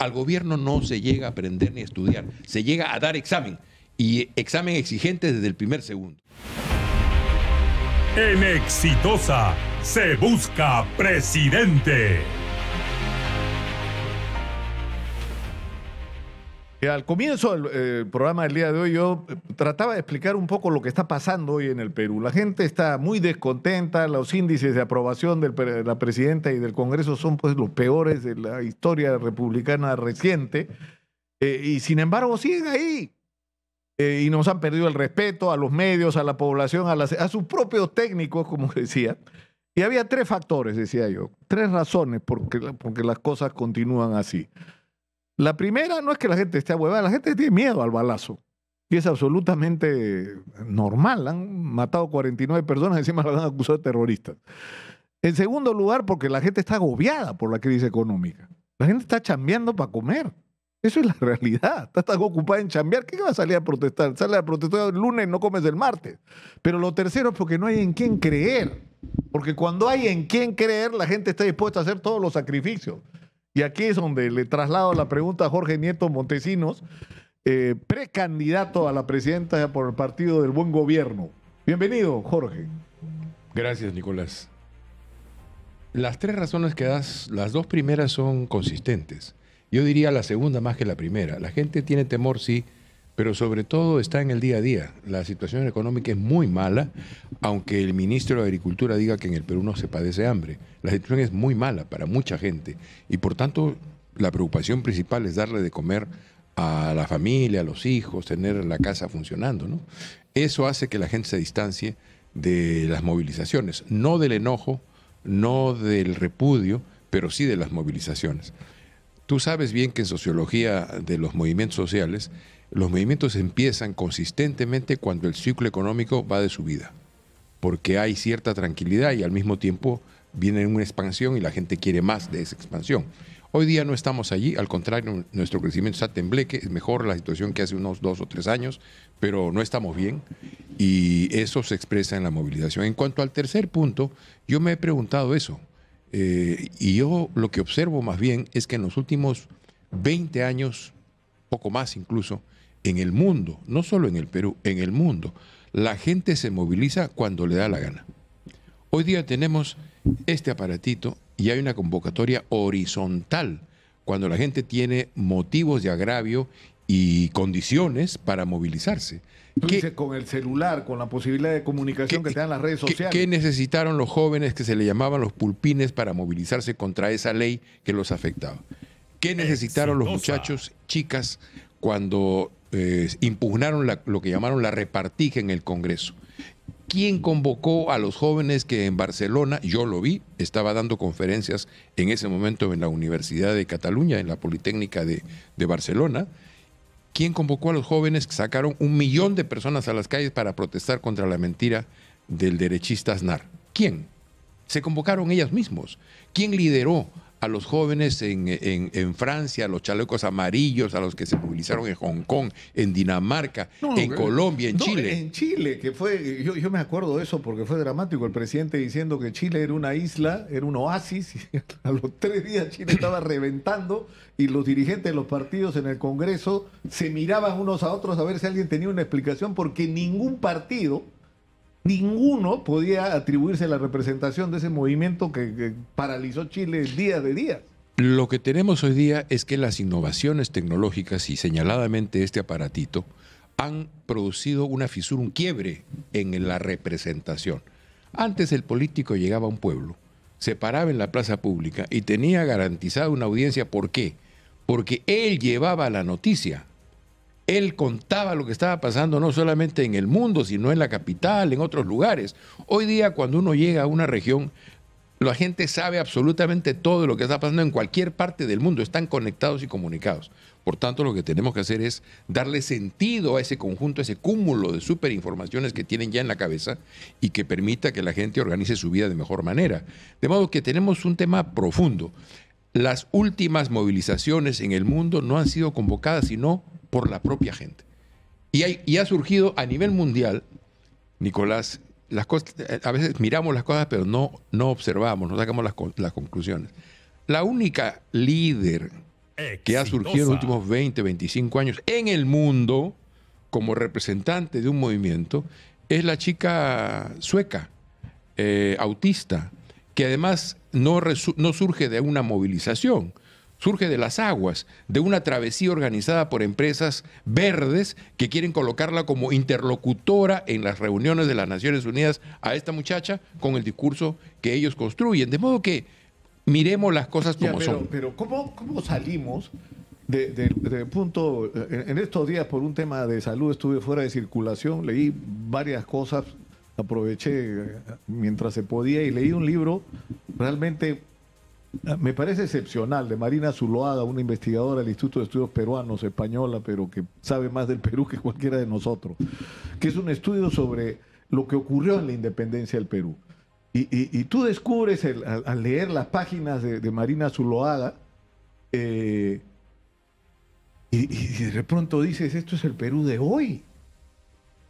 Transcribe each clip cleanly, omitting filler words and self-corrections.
Al gobierno no se llega a aprender ni a estudiar, se llega a dar examen, y examen exigente desde el primer segundo. En Exitosa se busca presidente. Al comienzo del programa del día de hoy yo trataba de explicar un poco lo que está pasando hoy en el Perú. La gente está muy descontenta, los índices de aprobación de la presidenta y del Congreso son pues los peores de la historia republicana reciente, y sin embargo siguen ahí. Y nos han perdido el respeto a los medios, a la población, a sus propios técnicos, como decía. Y había 3 factores, decía yo, 3 razones porque las cosas continúan así. La primera no es que la gente esté ahuevada, la gente tiene miedo al balazo. Y es absolutamente normal. Han matado 49 personas, encima las han acusado de terroristas. En segundo lugar, porque la gente está agobiada por la crisis económica. La gente está chambeando para comer. Eso es la realidad. Está tan ocupada en chambear. ¿Qué va a salir a protestar? Sale a protestar el lunes y no comes el martes. Pero lo tercero es porque no hay en quién creer. Porque cuando hay en quién creer, la gente está dispuesta a hacer todos los sacrificios. Y aquí es donde le traslado la pregunta a Jorge Nieto Montesinos, precandidato a la presidenta por el Partido del Buen Gobierno. Bienvenido, Jorge. Gracias, Nicolás. Las 3 razones que das, las 2 primeras son consistentes. Yo diría la segunda más que la primera. La gente tiene temor, sí, pero sobre todo está en el día a día. La situación económica es muy mala, aunque el ministro de Agricultura diga que en el Perú no se padece hambre. La situación es muy mala para mucha gente y por tanto la preocupación principal es darle de comer a la familia, a los hijos, tener la casa funcionando, ¿no? Eso hace que la gente se distancie de las movilizaciones, no del enojo, no del repudio, pero sí de las movilizaciones. Tú sabes bien que en sociología de los movimientos sociales, los movimientos empiezan consistentemente cuando el ciclo económico va de subida, porque hay cierta tranquilidad y al mismo tiempo viene una expansión y la gente quiere más de esa expansión. Hoy día no estamos allí, al contrario, nuestro crecimiento está tembleque, es mejor la situación que hace unos 2 o 3 años, pero no estamos bien y eso se expresa en la movilización. En cuanto al tercer punto, yo me he preguntado eso, y yo lo que observo más bien es que en los últimos 20 años, poco más incluso, en el mundo, no solo en el Perú, en el mundo, la gente se moviliza cuando le da la gana. Hoy día tenemos este aparatito y hay una convocatoria horizontal cuando la gente tiene motivos de agravio y condiciones para movilizarse. Tú dices con el celular, con la posibilidad de comunicación que te dan las redes sociales. ¿Qué necesitaron los jóvenes que se le llamaban los pulpines para movilizarse contra esa ley que los afectaba? ¿Qué necesitaron los muchachos, chicas, cuando impugnaron lo que llamaron la repartija en el Congreso? ¿Quién convocó a los jóvenes que en Barcelona, yo lo vi, estaba dando conferencias en ese momento en la Universidad de Cataluña, en la Politécnica de Barcelona? ¿Quién convocó a los jóvenes que sacaron 1 millón de personas a las calles para protestar contra la mentira del derechista Aznar? ¿Quién? Se convocaron ellos mismos. ¿Quién lideró a los jóvenes en Francia, a los chalecos amarillos, a los que se movilizaron en Hong Kong, en Dinamarca, en Colombia, en Chile? En Chile, que fue, yo me acuerdo de eso porque fue dramático, el presidente diciendo que Chile era una isla, era un oasis, y a los 3 días Chile estaba reventando y los dirigentes de los partidos en el Congreso se miraban unos a otros a ver si alguien tenía una explicación, porque ningún partido, ninguno podía atribuirse la representación de ese movimiento que paralizó Chile días de días. Lo que tenemos hoy día es que las innovaciones tecnológicas y señaladamente este aparatito han producido una fisura, un quiebre en la representación. Antes el político llegaba a un pueblo, se paraba en la plaza pública y tenía garantizada una audiencia. ¿Por qué? Porque él llevaba la noticia. Él contaba lo que estaba pasando no solamente en el mundo, sino en la capital, en otros lugares. Hoy día, cuando uno llega a una región, la gente sabe absolutamente todo lo que está pasando en cualquier parte del mundo. Están conectados y comunicados. Por tanto, lo que tenemos que hacer es darle sentido a ese conjunto, a ese cúmulo de superinformaciones que tienen ya en la cabeza y que permita que la gente organice su vida de mejor manera. De modo que tenemos un tema profundo. Las últimas movilizaciones en el mundo no han sido convocadas sino por la propia gente. Y ha surgido a nivel mundial, Nicolás, las cosas, a veces miramos las cosas pero no observamos, no sacamos las conclusiones. La única líder que ha surgido en los últimos 20, 25 años en el mundo como representante de un movimiento es la chica sueca, autista, que además no surge de una movilización, surge de las aguas, de una travesía organizada por empresas verdes que quieren colocarla como interlocutora en las reuniones de las Naciones Unidas a esta muchacha con el discurso que ellos construyen. De modo que miremos las cosas como son. Pero ¿cómo salimos de punto? En estos días, por un tema de salud, estuve fuera de circulación, leí varias cosas, aproveché mientras se podía y leí un libro realmente, me parece excepcional, de Marina Zuloaga, una investigadora del Instituto de Estudios Peruanos, española, pero que sabe más del Perú que cualquiera de nosotros, que es un estudio sobre lo que ocurrió en la independencia del Perú. Y tú descubres al leer las páginas de Marina Zuloaga, y de pronto dices, esto es el Perú de hoy.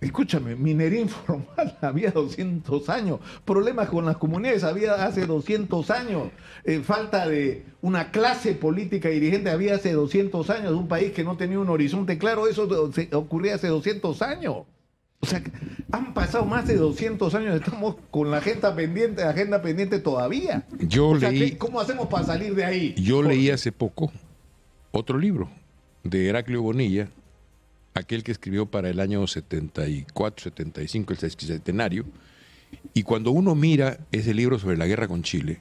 Escúchame, minería informal había 200 años, problemas con las comunidades había hace 200 años, falta de una clase política dirigente había hace 200 años, de un país que no tenía un horizonte claro, eso ocurría hace 200 años. O sea, han pasado más de 200 años, estamos con la agenda pendiente todavía. ¿Cómo hacemos para salir de ahí? Yo leí hace poco otro libro de Heraclio Bonilla, aquel que escribió para el año 74, 75, el sesquicentenario, y cuando uno mira ese libro sobre la guerra con Chile,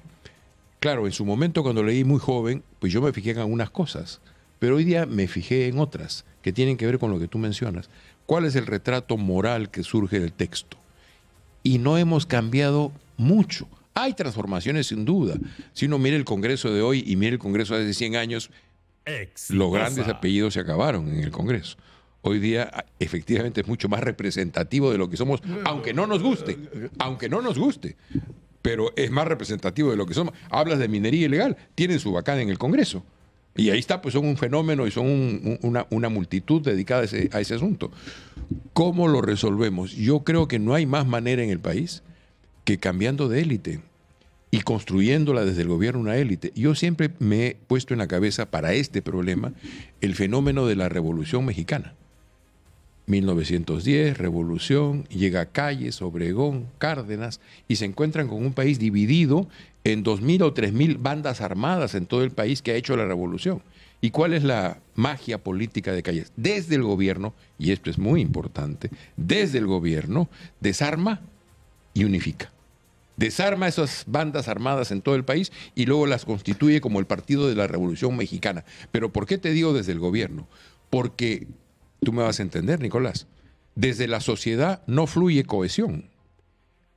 claro, en su momento cuando leí muy joven, pues yo me fijé en algunas cosas, pero hoy día me fijé en otras que tienen que ver con lo que tú mencionas. ¿Cuál es el retrato moral que surge del texto? Y no hemos cambiado mucho. Hay transformaciones sin duda. Si uno mira el Congreso de hoy y mira el Congreso de hace 100 años, los grandes apellidos se acabaron en el Congreso. Hoy día efectivamente es mucho más representativo de lo que somos, aunque no nos guste, pero es más representativo de lo que somos. Hablas de minería ilegal, tienen su bacán en el Congreso. Y ahí está, pues son un fenómeno y son una multitud dedicada a ese asunto. ¿Cómo lo resolvemos? Yo creo que no hay más manera en el país que cambiando de élite y construyéndola desde el gobierno una élite. Yo siempre me he puesto en la cabeza para este problema el fenómeno de la Revolución Mexicana. 1910, revolución, llega a Calles, Obregón, Cárdenas, y se encuentran con un país dividido en 2.000 o 3.000 bandas armadas en todo el país que ha hecho la revolución. ¿Y cuál es la magia política de Calles? Desde el gobierno, y esto es muy importante, desde el gobierno desarma y unifica. Desarma esas bandas armadas en todo el país y luego las constituye como el Partido de la Revolución Mexicana. ¿Pero por qué te digo desde el gobierno? Porque tú me vas a entender, Nicolás. Desde la sociedad no fluye cohesión.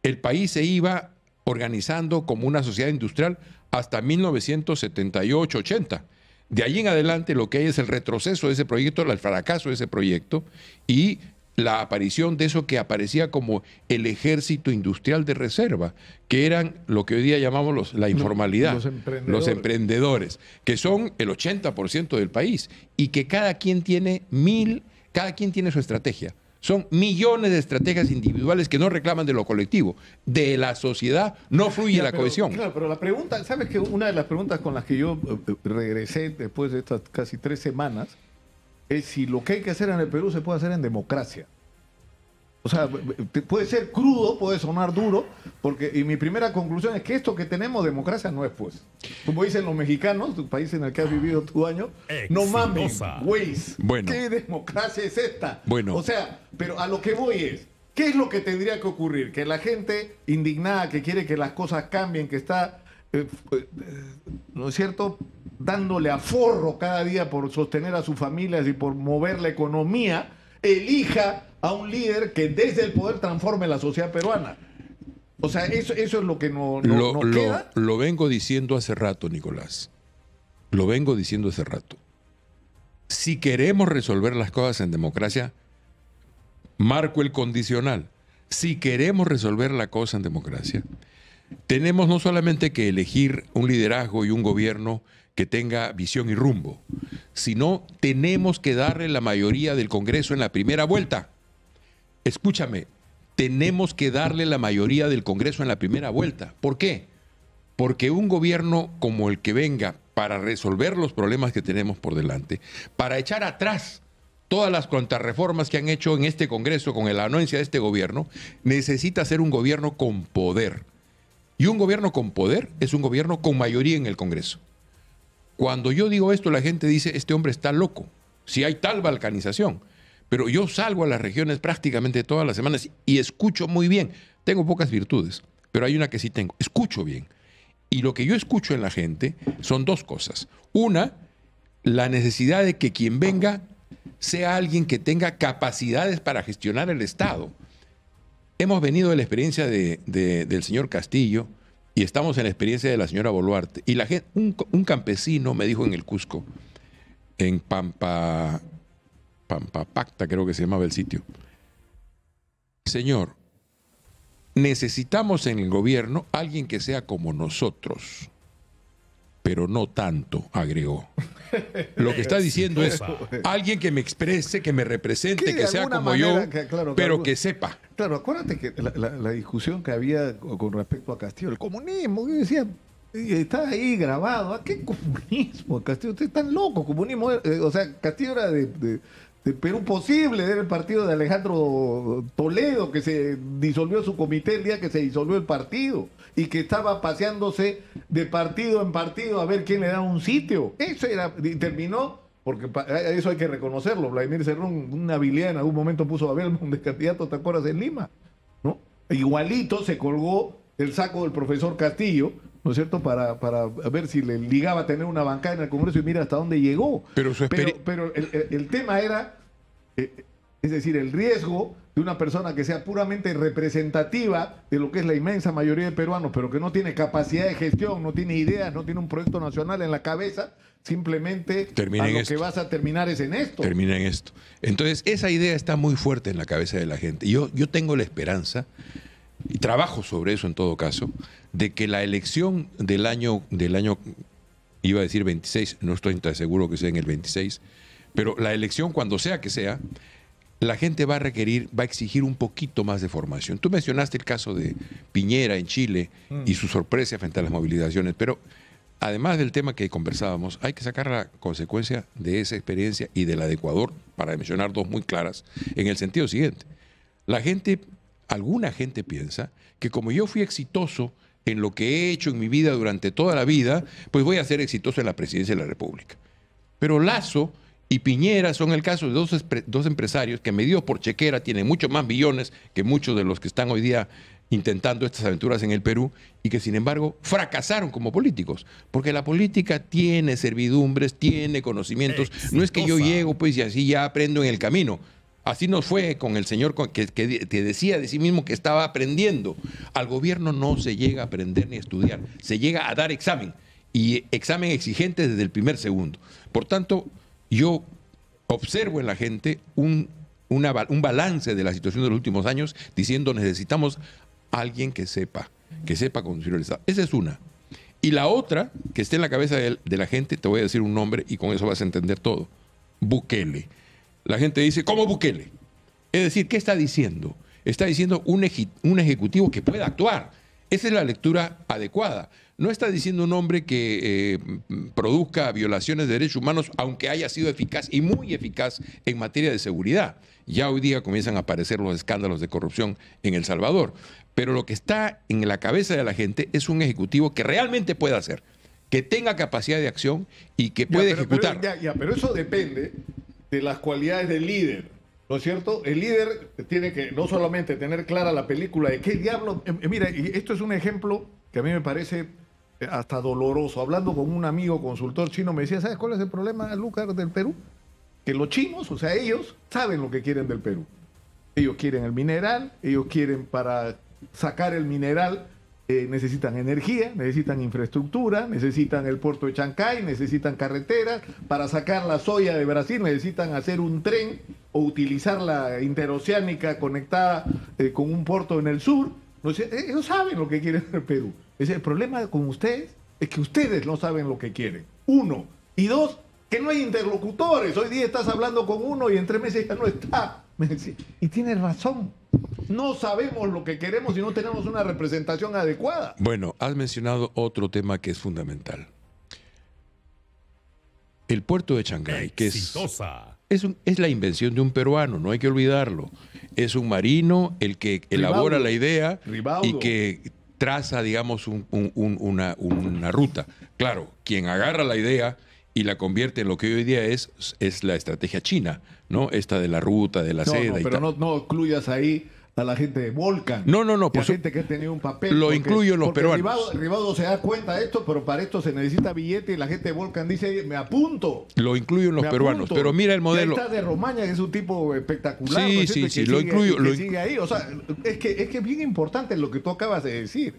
El país se iba organizando como una sociedad industrial hasta 1978-80. De ahí en adelante lo que hay es el retroceso de ese proyecto, el fracaso de ese proyecto y la aparición de eso que aparecía como el ejército industrial de reserva, que eran lo que hoy día llamamos la informalidad, los emprendedores, que son el 80% del país y que cada quien tiene su estrategia. Son millones de estrategias individuales que no reclaman de lo colectivo. De la sociedad no fluye la cohesión. Claro, pero la pregunta, ¿sabes qué? Una de las preguntas con las que yo regresé después de estas casi 3 semanas es si lo que hay que hacer en el Perú se puede hacer en democracia. O sea, puede ser crudo, puede sonar duro, y mi primera conclusión es que esto que tenemos, democracia no es, pues. Como dicen los mexicanos, tu país en el que has vivido tu año, no mames, güeyes. Bueno. ¿Qué democracia es esta? Bueno. O sea, pero a lo que voy es, ¿qué es lo que tendría que ocurrir? Que la gente indignada, que quiere que las cosas cambien, que está, ¿no es cierto?, dándole aforro cada día por sostener a sus familias y por mover la economía, elija a un líder que desde el poder transforme la sociedad peruana. O sea, eso es lo que no queda. Lo vengo diciendo hace rato, Nicolás. Lo vengo diciendo hace rato. Si queremos resolver las cosas en democracia, marco el condicional. Si queremos resolver la cosa en democracia, tenemos no solamente que elegir un liderazgo y un gobierno que tenga visión y rumbo, sino tenemos que darle la mayoría del Congreso en la primera vuelta. Escúchame, tenemos que darle la mayoría del Congreso en la primera vuelta. ¿Por qué? Porque un gobierno como el que venga para resolver los problemas que tenemos por delante, para echar atrás todas las contrarreformas que han hecho en este Congreso con la anuencia de este gobierno, necesita ser un gobierno con poder. Y un gobierno con poder es un gobierno con mayoría en el Congreso. Cuando yo digo esto, la gente dice, este hombre está loco, si hay tal balcanización. Pero yo salgo a las regiones prácticamente todas las semanas y escucho muy bien. Tengo pocas virtudes, pero hay una que sí tengo. Escucho bien. Y lo que yo escucho en la gente son dos cosas. Una, la necesidad de que quien venga sea alguien que tenga capacidades para gestionar el Estado. Hemos venido de la experiencia del señor Castillo y estamos en la experiencia de la señora Boluarte. Y la gente, un campesino me dijo en el Cusco, en Pampapacta creo que se llamaba el sitio, señor, necesitamos en el gobierno alguien que sea como nosotros, pero no tanto, agregó. Lo que está diciendo es alguien que me exprese, que me represente, que sea como yo, pero que sepa. Claro, acuérdate que la discusión que había con respecto a Castillo, el comunismo, yo decía, está ahí grabado, ¿a qué comunismo? Castillo, usted es tan loco, comunismo, o sea, Castillo era de Perú Posible, era el partido de Alejandro Toledo, que se disolvió su comité el día que se disolvió el partido y que estaba paseándose de partido en partido a ver quién le daba un sitio. Eso era, y terminó, porque eso hay que reconocerlo, Vladimir Cerrón, una habilidad en algún momento puso a Belmont de candidato, ¿te acuerdas? En Lima, ¿no? Igualito se colgó el saco del profesor Castillo, ¿no es cierto?, para ver si le ligaba a tener una bancada en el Congreso y mira hasta dónde llegó. Pero el tema era, es decir, el riesgo de una persona que sea puramente representativa de lo que es la inmensa mayoría de peruanos, pero que no tiene capacidad de gestión, no tiene ideas, no tiene un proyecto nacional en la cabeza, simplemente termina en esto. Que vas a terminar es en esto. Termina en esto. Entonces, esa idea está muy fuerte en la cabeza de la gente. Yo tengo la esperanza, y trabajo sobre eso en todo caso, de que la elección del año, iba a decir 26, no estoy tan seguro que sea en el 26, pero la elección, cuando sea que sea, la gente va a exigir un poquito más de formación. Tú mencionaste el caso de Piñera en Chile y su sorpresa frente a las movilizaciones, pero además del tema que conversábamos, hay que sacar la consecuencia de esa experiencia y de la de Ecuador, para mencionar dos muy claras, en el sentido siguiente. Alguna gente piensa que como yo fui exitoso en lo que he hecho en mi vida durante toda la vida, pues voy a ser exitoso en la presidencia de la República. Pero Lasso y Piñera son el caso de dos empresarios que, medidos por chequera, tienen muchos más millones que muchos de los que están hoy día intentando estas aventuras en el Perú y que, sin embargo, fracasaron como políticos. Porque la política tiene servidumbres, tiene conocimientos. Exitosa. No es que yo llego pues y así ya aprendo en el camino. Así nos fue con el señor que decía de sí mismo que estaba aprendiendo. Al gobierno no se llega a aprender ni a estudiar, se llega a dar examen, y examen exigente desde el primer segundo. Por tanto, yo observo en la gente un balance de la situación de los últimos años, diciendo necesitamos alguien que sepa conducir el Estado. Esa es una. Y la otra, que esté en la cabeza de la gente, te voy a decir un nombre y con eso vas a entender todo. Bukele. La gente dice, ¿cómo Bukele? Es decir, ¿qué está diciendo? Está diciendo un ejecutivo que pueda actuar. Esa es la lectura adecuada. No está diciendo un hombre que produzca violaciones de derechos humanos, aunque haya sido eficaz y muy eficaz en materia de seguridad. Ya hoy día comienzan a aparecer los escándalos de corrupción en El Salvador. Pero lo que está en la cabeza de la gente es un ejecutivo que realmente pueda hacer, que tenga capacidad de acción y que pueda ejecutar. Pero eso depende de las cualidades del líder, ¿no es cierto? El líder tiene que no solamente tener clara la película de qué diablo... Mira, y esto es un ejemplo que a mí me parece hasta doloroso. Hablando con un amigo consultor chino, me decía, ¿sabes cuál es el problema, Lucas, del Perú? Que los chinos, o sea, ellos saben lo que quieren del Perú. Ellos quieren el mineral, ellos quieren, para sacar el mineral, necesitan energía, necesitan infraestructura, necesitan el puerto de Chancay, necesitan carreteras. Para sacar la soya de Brasil necesitan hacer un tren o utilizar la interoceánica conectada con un puerto en el sur. No sé, ellos saben lo que quieren del Perú. El problema con ustedes es que ustedes no saben lo que quieren. Uno. Y dos, que no hay interlocutores. Hoy día estás hablando con uno y en 3 meses ya no está. Y tienes razón. No sabemos lo que queremos y no tenemos una representación adecuada. Bueno, has mencionado otro tema que es fundamental. El puerto de Chancay, que Exitosa. es la invención de un peruano, no hay que olvidarlo. Es un marino el que elabora la idea Ribaudo. y que traza, digamos, una ruta. Claro, quien agarra la idea y la convierte en lo que hoy día es la estrategia china, ¿no? Esta de la ruta, de la seda y pero tal. no excluyas ahí a la gente de Volcan. No, Y a por gente que ha tenido un papel. lo incluyo en los porque peruanos. Ribaudo se da cuenta de esto, pero para esto se necesita billete y la gente de Volcan dice, me apunto. Lo incluyo en los me peruanos, apunto. pero mira el Y modelo. ahí está de Romaña, que es un tipo espectacular. Sí, ¿no es sí, cierto? sí, Que lo sigue- incluyo, que sigue ahí. O sea, es que es bien importante lo que tú acabas de decir.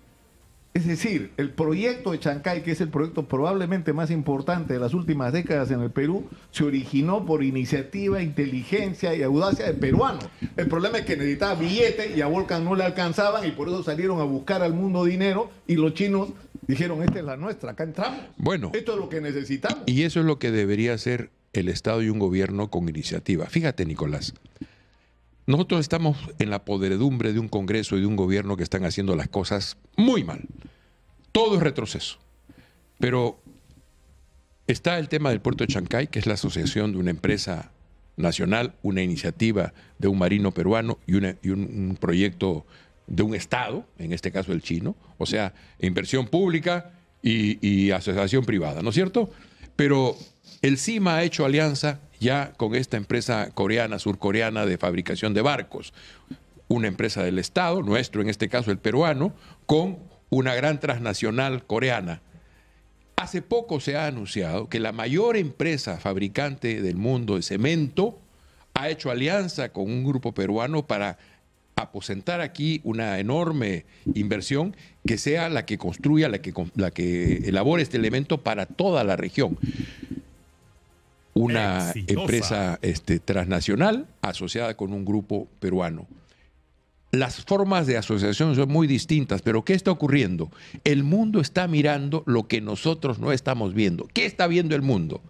Es decir, el proyecto de Chancay, que es el proyecto probablemente más importante de las últimas décadas en el Perú, se originó por iniciativa, inteligencia y audacia de peruanos. El problema es que necesitaba billete y a Volcan no le alcanzaban y por eso salieron a buscar al mundo dinero y los chinos dijeron, esta es la nuestra, acá entramos. Bueno. Esto es lo que necesitamos. Y eso es lo que debería hacer el Estado y un gobierno con iniciativa. Fíjate, Nicolás, nosotros estamos en la podredumbre de un Congreso y de un gobierno que están haciendo las cosas muy mal. Todo es retroceso. Pero está el tema del puerto de Chancay, que es la asociación de una empresa nacional, una iniciativa de un marino peruano y un proyecto de un Estado, en este caso el chino, o sea, inversión pública y asociación privada, ¿no es cierto? Pero el CIMA ha hecho alianza ya con esta empresa coreana, surcoreana de fabricación de barcos, una empresa del Estado, nuestro en este caso el peruano, con una gran transnacional coreana. Hace poco se ha anunciado que la mayor empresa fabricante del mundo de cemento ha hecho alianza con un grupo peruano para aposentar aquí una enorme inversión que sea la que construya, la que elabore este elemento para toda la región. Una Exitosa. empresa transnacional asociada con un grupo peruano. Las formas de asociación son muy distintas, pero ¿qué está ocurriendo? El mundo está mirando lo que nosotros no estamos viendo. ¿Qué está viendo el mundo?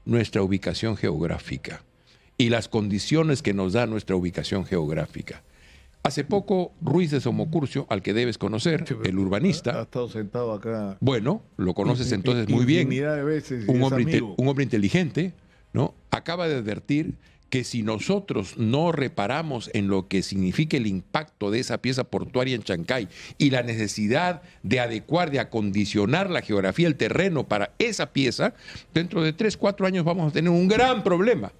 Nuestra ubicación geográfica y las condiciones que nos da nuestra ubicación geográfica. Hace poco, Ruiz de Somocurcio, al que debes conocer, el Ha urbanista, estado sentado acá. bueno, lo conoces entonces muy bien, Infinidad de veces. y un es amigo. hombre inteligente, ¿no? Acaba de advertir que si nosotros no reparamos en lo que significa el impacto de esa pieza portuaria en Chancay y la necesidad de adecuar, de acondicionar la geografía, el terreno para esa pieza, dentro de 3, 4 años vamos a tener un gran problema.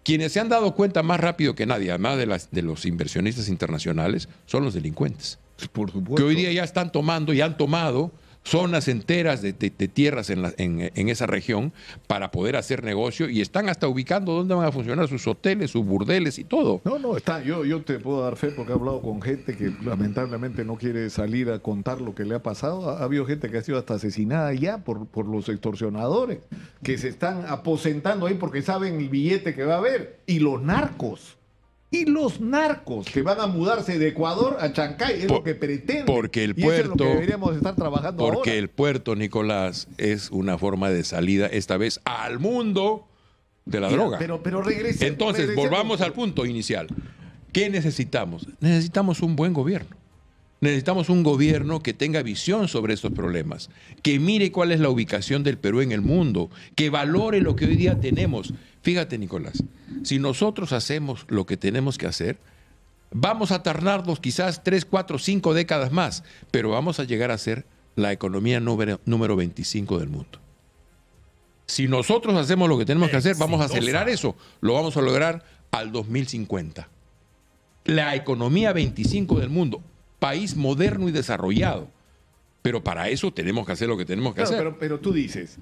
Quienes se han dado cuenta más rápido que nadie, además de los inversionistas internacionales, son los delincuentes. Por supuesto. Que hoy día ya están tomando y han tomado zonas enteras de tierras en esa región para poder hacer negocio y están hasta ubicando dónde van a funcionar sus hoteles, sus burdeles y todo. No, está. Yo te puedo dar fe porque he hablado con gente que lamentablemente no quiere salir a contar lo que le ha pasado. Ha habido gente que ha sido hasta asesinada ya por los extorsionadores que se están aposentando ahí porque saben el billete que va a haber. Y los narcos. Y los narcos que van a mudarse de Ecuador a Chancay es lo que pretenden. Porque el Y eso es lo que puerto, deberíamos estar trabajando porque ahora. el puerto, Nicolás, es una forma de salida, esta vez al mundo de la Mira, droga. Pero regresemos. Entonces, volvamos al punto inicial. ¿Qué necesitamos? Necesitamos un buen gobierno. Necesitamos un gobierno que tenga visión sobre estos problemas, que mire cuál es la ubicación del Perú en el mundo, que valore lo que hoy día tenemos. Fíjate, Nicolás, si nosotros hacemos lo que tenemos que hacer, vamos a tardarnos quizás 3, 4, 5 décadas más, pero vamos a llegar a ser la economía número 25 del mundo. Si nosotros hacemos lo que tenemos que hacer, vamos a acelerar eso. Lo vamos a lograr al 2050. La economía 25 del mundo, país moderno y desarrollado. Pero para eso tenemos que hacer lo que tenemos que hacer. Pero tú dices,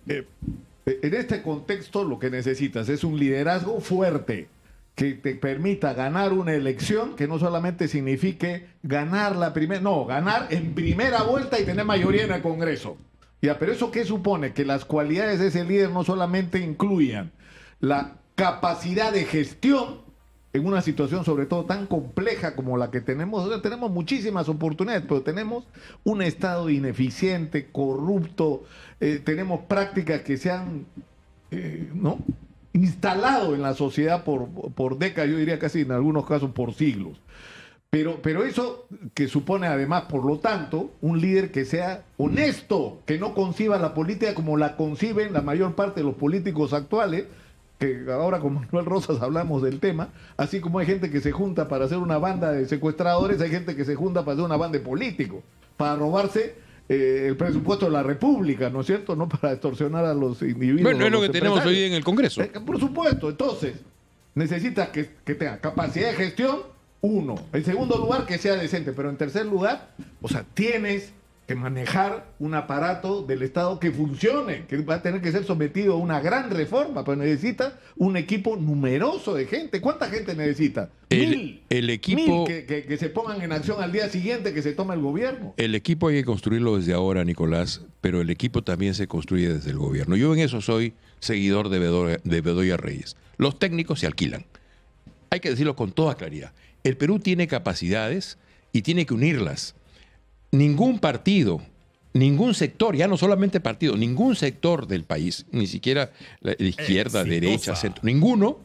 en este contexto lo que necesitas es un liderazgo fuerte que te permita ganar una elección que no solamente signifique ganar la primera, no, ganar en primera vuelta y tener mayoría en el Congreso. Ya, pero ¿eso qué supone? Que las cualidades de ese líder no solamente incluyan la capacidad de gestión en una situación sobre todo tan compleja como la que tenemos. O sea, tenemos muchísimas oportunidades, pero tenemos un Estado ineficiente, corrupto, tenemos prácticas que se han ¿no? instalado en la sociedad por décadas, yo diría casi en algunos casos por siglos. Pero eso que supone además, por lo tanto, un líder que sea honesto, que no conciba la política como la conciben la mayor parte de los políticos actuales, que ahora con Manuel Rosas hablamos del tema, así como hay gente que se junta para hacer una banda de secuestradores, hay gente que se junta para hacer una banda de políticos, para robarse el presupuesto de la República, ¿no es cierto? No para extorsionar a los individuos. Bueno, es lo que tenemos hoy en el Congreso. Por supuesto, entonces, necesitas que tenga capacidad de gestión, uno. En segundo lugar, que sea decente, pero en tercer lugar, o sea, tienes que manejar un aparato del Estado que funcione, que va a tener que ser sometido a una gran reforma, pero necesita un equipo numeroso de gente. ¿Cuánta gente necesita? El equipo... que se pongan en acción al día siguiente que se toma el gobierno. El equipo hay que construirlo desde ahora, Nicolás, pero el equipo también se construye desde el gobierno. Yo en eso soy seguidor de Bedoya Reyes. Los técnicos se alquilan. Hay que decirlo con toda claridad. El Perú tiene capacidades y tiene que unirlas. Ningún partido, ningún sector, ya no solamente partido, ningún sector del país, ni siquiera la izquierda, derecha, centro, ninguno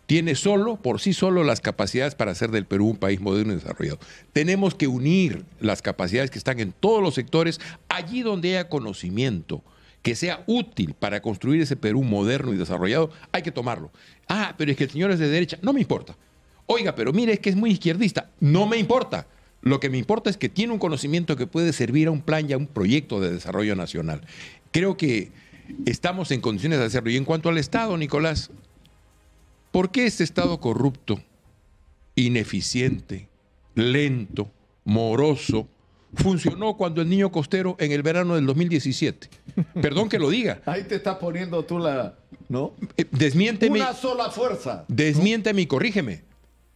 tiene por sí solo las capacidades para hacer del Perú un país moderno y desarrollado. Tenemos que unir las capacidades que están en todos los sectores, allí donde haya conocimiento que sea útil para construir ese Perú moderno y desarrollado, hay que tomarlo. Ah, pero es que el señor es de derecha, no me importa. Oiga, pero mire, es que es muy izquierdista, no me importa. Lo que me importa es que tiene un conocimiento que puede servir a un plan y a un proyecto de desarrollo nacional. Creo que estamos en condiciones de hacerlo. Y en cuanto al Estado, Nicolás, ¿por qué este Estado corrupto, ineficiente, lento, moroso, funcionó cuando el niño costero en el verano del 2017? Perdón que lo diga. Ahí te estás poniendo tú ¿no? Desmiénteme. Una sola fuerza. Desmiénteme y corrígeme.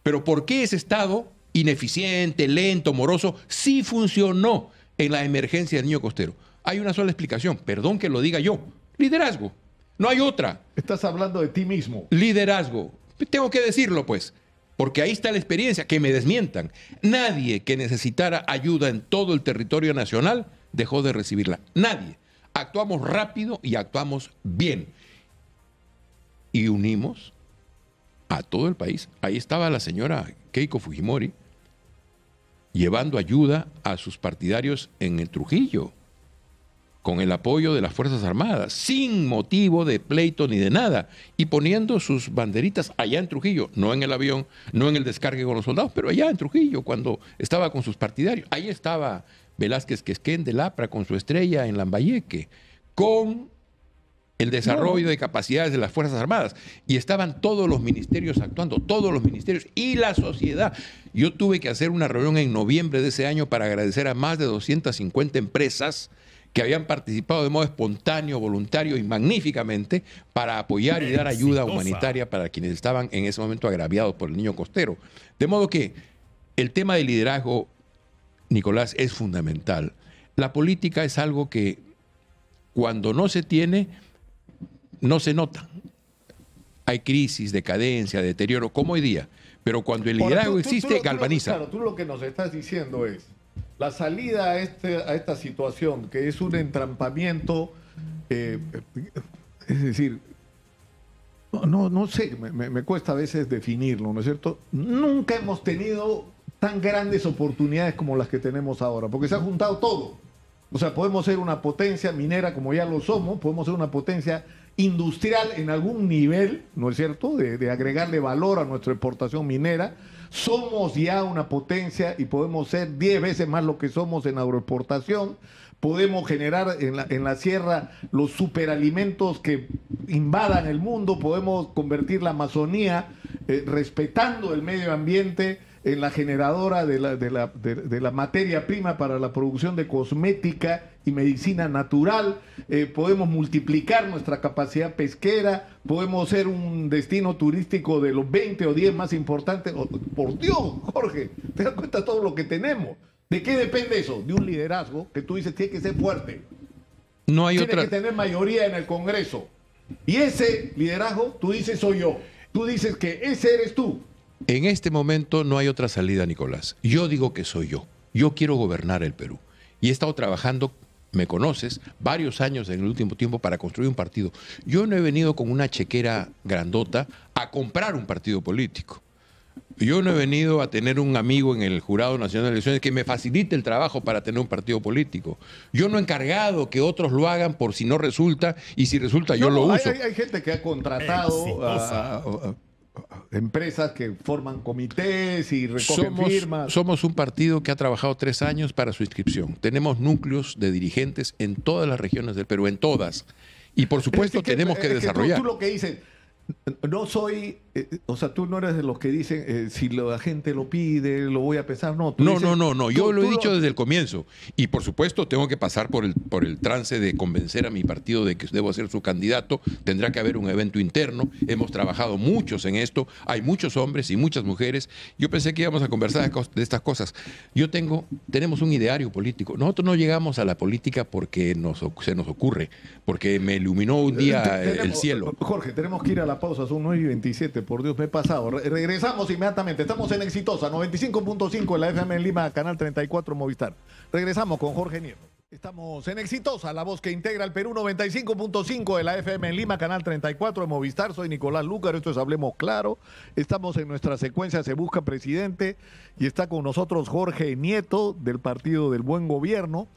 Pero ¿por qué ese Estado ineficiente, lento, moroso, sí funcionó en la emergencia del niño costero? Hay una sola explicación, perdón que lo diga yo: liderazgo. No hay otra. Estás hablando de ti mismo. Liderazgo. Tengo que decirlo, pues, porque ahí está la experiencia, que me desmientan. Nadie que necesitara ayuda en todo el territorio nacional dejó de recibirla. Nadie. Actuamos rápido y actuamos bien. Y unimos a todo el país. Ahí estaba la señora Keiko Fujimori llevando ayuda a sus partidarios en el Trujillo, con el apoyo de las Fuerzas Armadas, sin motivo de pleito ni de nada, y poniendo sus banderitas allá en Trujillo, no en el avión, no en el descargue con los soldados, pero allá en Trujillo, cuando estaba con sus partidarios. Ahí estaba Velázquez Quesquén del APRA con su estrella en Lambayeque, con el desarrollo de capacidades de las Fuerzas Armadas. Y estaban todos los ministerios actuando, todos los ministerios y la sociedad. Yo tuve que hacer una reunión en noviembre de ese año para agradecer a más de 250 empresas que habían participado de modo espontáneo, voluntario y magníficamente para apoyar y dar ayuda humanitaria para quienes estaban en ese momento agraviados por el niño costero. De modo que el tema del liderazgo, Nicolás, es fundamental. La política es algo que cuando no se tiene, no se nota. Hay crisis, decadencia, deterioro, como hoy día. Pero cuando el liderazgo existe, galvaniza. Claro, tú lo que nos estás diciendo es la salida a esta situación, que es un entrampamiento, es decir, no sé, me cuesta a veces definirlo, ¿no es cierto? Nunca hemos tenido tan grandes oportunidades como las que tenemos ahora, porque se ha juntado todo. O sea, podemos ser una potencia minera como ya lo somos, podemos ser una potencia industrial en algún nivel, ¿no es cierto?, de agregarle valor a nuestra exportación minera. Somos ya una potencia y podemos ser 10 veces más lo que somos en agroexportación. Podemos generar en la sierra los superalimentos que invadan el mundo. Podemos convertir la Amazonía, respetando el medio ambiente, en la generadora de la materia prima para la producción de cosmética y medicina natural. Podemos multiplicar nuestra capacidad pesquera, podemos ser un destino turístico de los 20 o 10 más importantes. Por Dios, Jorge, te das cuenta de todo lo que tenemos. ¿De qué depende eso? De un liderazgo que tú dices tiene que ser fuerte. No hay tiene otra. que tener mayoría en el Congreso. Y ese liderazgo, tú dices soy yo. Tú dices que ese eres tú. En este momento no hay otra salida, Nicolás. Yo digo que soy yo. Yo quiero gobernar el Perú. Y he estado trabajando, me conoces, varios años en el último tiempo para construir un partido. Yo no he venido con una chequera grandota a comprar un partido político. Yo no he venido a tener un amigo en el Jurado Nacional de Elecciones que me facilite el trabajo para tener un partido político. Yo no he encargado que otros lo hagan por si no resulta, y si resulta yo lo uso. Hay gente que ha contratado a empresas que forman comités y recogen firmas. Somos un partido que ha trabajado 3 años para su inscripción. Tenemos núcleos de dirigentes en todas las regiones del Perú, en todas. Y por supuesto tenemos que desarrollar. Tú lo que dices, no soy, o sea, tú no eres de los que dicen, si la gente lo pide, lo voy a pensar. No, no. Yo lo he dicho desde el comienzo. Y por supuesto tengo que pasar por el trance de convencer a mi partido de que debo ser su candidato. Tendrá que haber un evento interno. Hemos trabajado muchos en esto. Hay muchos hombres y muchas mujeres. Yo pensé que íbamos a conversar de estas cosas. Tenemos un ideario político. Nosotros no llegamos a la política porque se nos ocurre, porque me iluminó un día el cielo. Jorge, tenemos que ir a la pausa, son 9:27, por Dios, me he pasado. Regresamos inmediatamente, estamos en Exitosa, 95.5 en la FM en Lima, Canal 34 Movistar. Regresamos con Jorge Nieto. Estamos en Exitosa, la voz que integra el Perú, 95.5 de la FM en Lima, Canal 34 de Movistar. Soy Nicolás Lúcar, esto es Hablemos Claro. Estamos en nuestra secuencia Se Busca Presidente y está con nosotros Jorge Nieto del Partido del Buen Gobierno,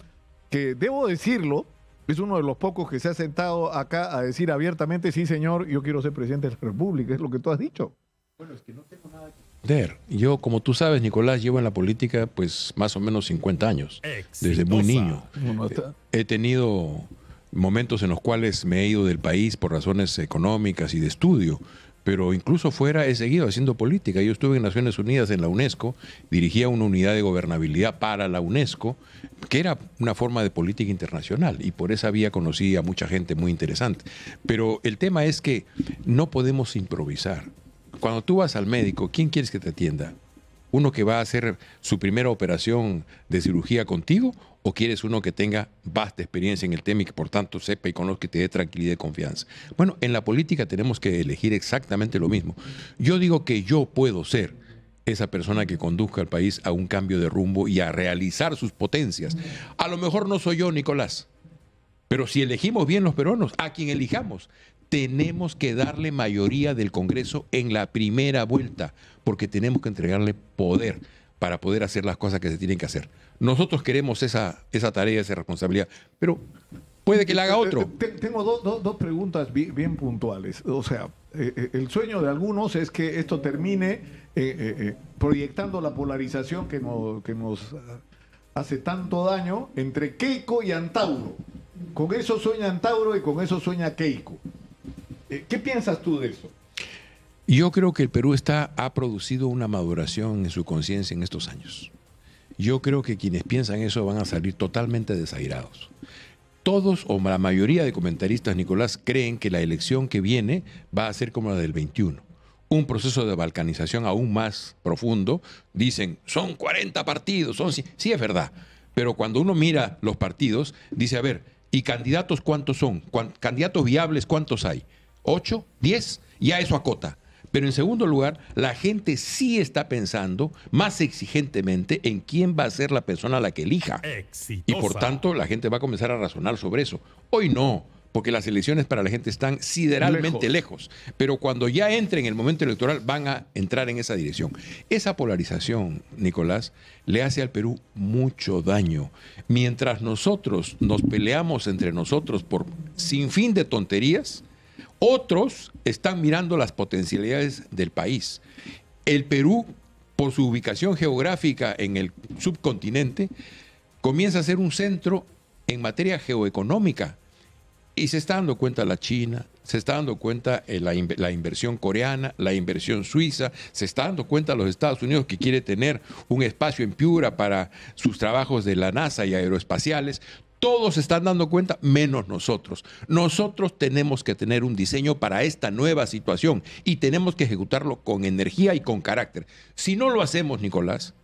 que debo decirlo, es uno de los pocos que se ha sentado acá a decir abiertamente, sí señor, yo quiero ser presidente de la República, es lo que tú has dicho. Bueno, es que no tengo nada que esconder. Yo, como tú sabes, Nicolás, llevo en la política pues más o menos 50 años, desde muy niño. He tenido momentos en los cuales me he ido del país por razones económicas y de estudio, pero incluso fuera he seguido haciendo política. Yo estuve en Naciones Unidas, en la UNESCO, dirigía una unidad de gobernabilidad para la UNESCO, que era una forma de política internacional, y por esa vía conocí a mucha gente muy interesante. Pero el tema es que no podemos improvisar. Cuando tú vas al médico, ¿quién quieres que te atienda? ¿Uno que va a hacer su primera operación de cirugía contigo? ¿O quieres uno que tenga vasta experiencia en el tema y que por tanto sepa y conozca y te dé tranquilidad y confianza? Bueno, en la política tenemos que elegir exactamente lo mismo. Yo digo que yo puedo ser esa persona que conduzca al país a un cambio de rumbo y a realizar sus potencias. A lo mejor no soy yo, Nicolás, pero si elegimos bien los peruanos, a quien elijamos, tenemos que darle mayoría del Congreso en la primera vuelta, porque tenemos que entregarle poder para poder hacer las cosas que se tienen que hacer. Nosotros queremos esa tarea, esa responsabilidad, pero puede que la haga otro. Tengo dos preguntas bien puntuales. O sea, el sueño de algunos es que esto termine proyectando la polarización que nos hace tanto daño entre Keiko y Antauro. Con eso sueña Antauro y con eso sueña Keiko. ¿Qué piensas tú de eso? Yo creo que el Perú ha producido una maduración en su conciencia en estos años. Yo creo que quienes piensan eso van a salir totalmente desairados. Todos o la mayoría de comentaristas, Nicolás, creen que la elección que viene va a ser como la del 21. Un proceso de balcanización aún más profundo. Dicen, son 40 partidos, sí es verdad. Pero cuando uno mira los partidos, dice, a ver, ¿y candidatos cuántos son? ¿Candidatos viables cuántos hay? ¿8? ¿10? Ya eso acota. Pero en segundo lugar, la gente sí está pensando más exigentemente en quién va a ser la persona a la que elija. Exitosa. Y por tanto, la gente va a comenzar a razonar sobre eso. Hoy no, porque las elecciones para la gente están sideralmente lejos. Pero cuando ya entre en el momento electoral, van a entrar en esa dirección. Esa polarización, Nicolás, le hace al Perú mucho daño. Mientras nosotros nos peleamos entre nosotros por sinfín de tonterías, otros están mirando las potencialidades del país. El Perú, por su ubicación geográfica en el subcontinente, comienza a ser un centro en materia geoeconómica. Y se está dando cuenta la China, se está dando cuenta la inversión coreana, la inversión suiza, se está dando cuenta los Estados Unidos que quiere tener un espacio en Piura para sus trabajos de la NASA y aeroespaciales. Todos se están dando cuenta, menos nosotros. Nosotros tenemos que tener un diseño para esta nueva situación y tenemos que ejecutarlo con energía y con carácter. Si no lo hacemos, Nicolás,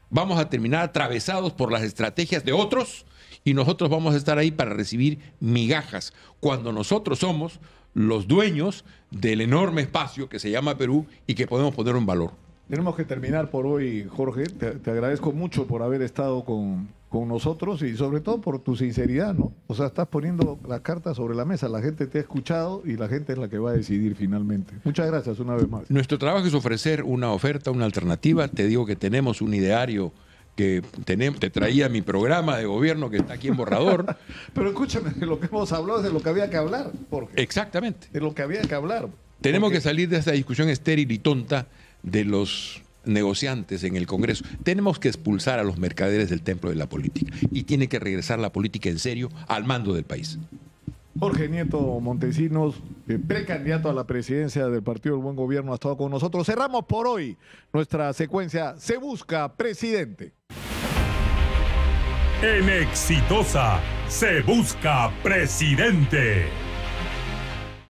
vamos a terminar atravesados por las estrategias de otros y nosotros vamos a estar ahí para recibir migajas, cuando nosotros somos los dueños del enorme espacio que se llama Perú y que podemos poner en valor. Tenemos que terminar por hoy, Jorge. Te agradezco mucho por haber estado con con nosotros y sobre todo por tu sinceridad, ¿no? O sea, estás poniendo las cartas sobre la mesa, la gente te ha escuchado y la gente es la que va a decidir finalmente. Muchas gracias una vez más. Nuestro trabajo es ofrecer una oferta, una alternativa. Te digo que tenemos un ideario que te traía mi programa de gobierno que está aquí en borrador. Pero escúchame, de lo que hemos hablado es de lo que había que hablar, Jorge. Exactamente. De lo que había que hablar. Tenemos que salir de esta discusión estéril y tonta de los negociantes en el Congreso. Tenemos que expulsar a los mercaderes del templo de la política y tiene que regresar la política en serio al mando del país. Jorge Nieto Montesinos, precandidato a la presidencia del Partido del Buen Gobierno, ha estado con nosotros. Cerramos por hoy nuestra secuencia Se Busca Presidente. En Exitosa se busca presidente.